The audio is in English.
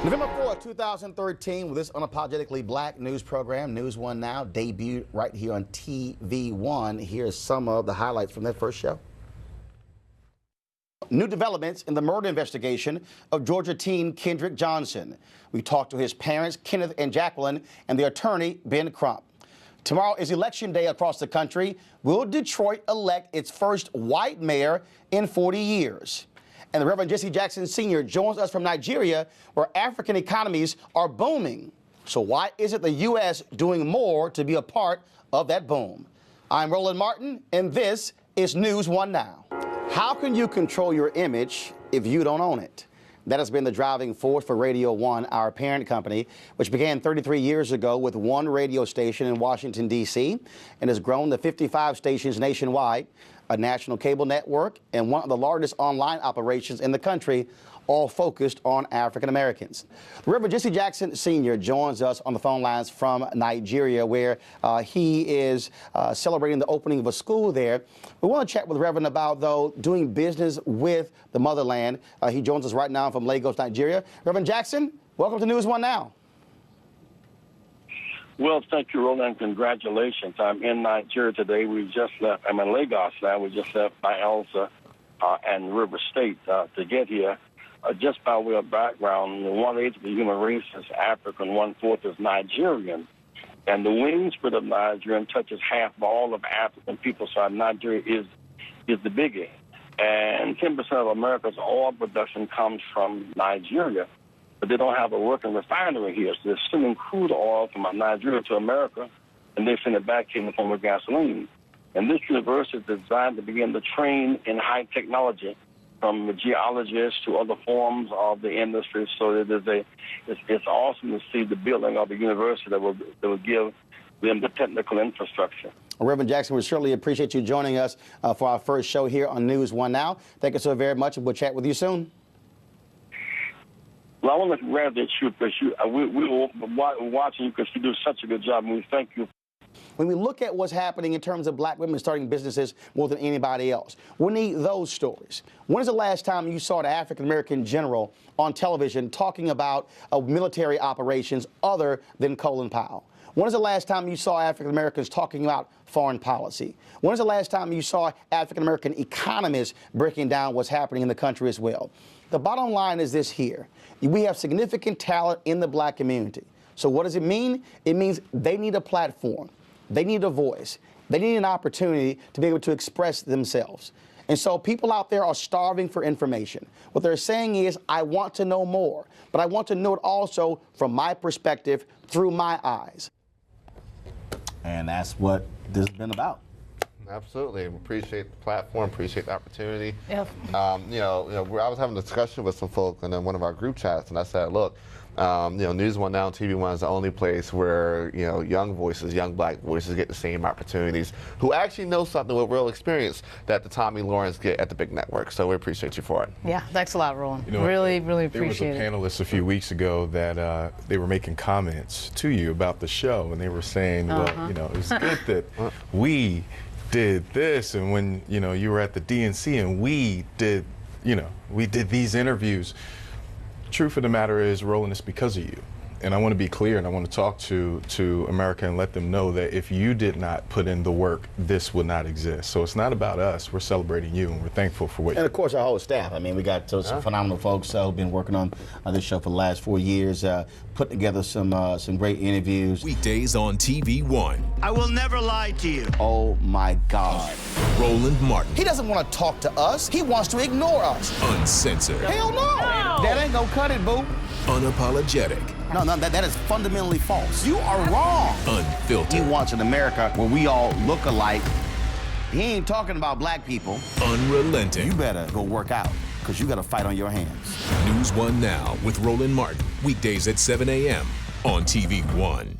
November 4th, 2013, with this unapologetically black news program, NewsOne Now, debuted right here on TV1. Here's some of the highlights from that first show. New developments in the murder investigation of Georgia teen Kendrick Johnson. We talked to his parents, Kenneth and Jacqueline, and their attorney, Ben Crump. Tomorrow is election day across the country. Will Detroit elect its first white mayor in 40 years? And the Reverend Jesse Jackson Sr. joins us from Nigeria, where African economies are booming. So why isn't the U.S. doing more to be a part of that boom? I'm Roland Martin, and this is NewsOne Now. How can you control your image if you don't own it? That has been the driving force for Radio 1, our parent company, which began 33 years ago with one radio station in Washington, D.C., and has grown to 55 stations nationwide, a national cable network, and one of the largest online operations in the country, all focused on African Americans. Reverend Jesse Jackson Sr. joins us on the phone lines from Nigeria, where he is celebrating the opening of a school there. We want to chat with Reverend about, though, doing business with the motherland. He joins us right now from Lagos, Nigeria. Reverend Jackson, welcome to NewsOne Now. Well, thank you, Roland. Congratulations. I'm in Nigeria today. We've just left. I'm in Lagos now. We just left Bayelsa and River State to get here. Just by way of background, 1/8 of the human race is African, 1/4 is Nigerian. And the wingspread of Nigerian touches half of all of African people, so Nigeria is the biggie. And 10% of America's oil production comes from Nigeria, but they don't have a working refinery here. So they're sending crude oil from Nigeria to America, and they send it back here in the form of gasoline. And this university is designed to begin to train in high technology, from geologists to other forms of the industry. So it's awesome to see the building of a university that will give them the technical infrastructure. Well, Reverend Jackson, we certainly appreciate you joining us for our first show here on NewsOne Now. Thank you so very much, and we'll chat with you soon. Well, I want to congratulate you because we were watching you because you do such a good job, and we thank you. When we look at what's happening in terms of black women starting businesses more than anybody else, we need those stories. When is the last time you saw an African-American general on television talking about military operations other than Colin Powell? When is the last time you saw African-Americans talking about foreign policy? When is the last time you saw African-American economists breaking down what's happening in the country as well? The bottom line is this here. We have significant talent in the black community. So what does it mean? It means they need a platform. They need a voice. They need an opportunity to be able to express themselves. And so people out there are starving for information. What they're saying is, I want to know more, but I want to know it also from my perspective, through my eyes. And that's what this has been about. Absolutely. Appreciate the platform, appreciate the opportunity. Yep. I was having a discussion with some folk in one of our group chats, and I said, look, NewsOne Now and TV1 is the only place where, young voices, young black voices get the same opportunities, who actually know something with real experience that the Tommy Lawrence get at the big network. So we appreciate you for it. Yeah, thanks a lot, Roland. Really appreciate it. There was a panelist a few weeks ago that they were making comments to you about the show, and they were saying, well, it was good that we did this, and when you were at the DNC and we did these interviews. Truth of the matter is, Roland, it's because of you. And I want to be clear, and I want to talk to America and let them know that if you did not put in the work, this would not exist. So it's not about us. We're celebrating you, and we're thankful for what you do. And, of course, our whole staff. I mean, we got some phenomenal folks who've been working on this show for the last 4 years, put together some great interviews. Weekdays on TV1. I will never lie to you. Oh, my God. Roland Martin. He doesn't want to talk to us. He wants to ignore us. Uncensored. Hell no. That ain't gonna cut it, boo. Unapologetic. No, that is fundamentally false. You are wrong. Unfiltered. He wants an America where we all look alike. He ain't talking about black people. Unrelenting. You better go work out, because you got a fight on your hands. NewsOne Now with Roland Martin. Weekdays at 7 a.m. on TV1.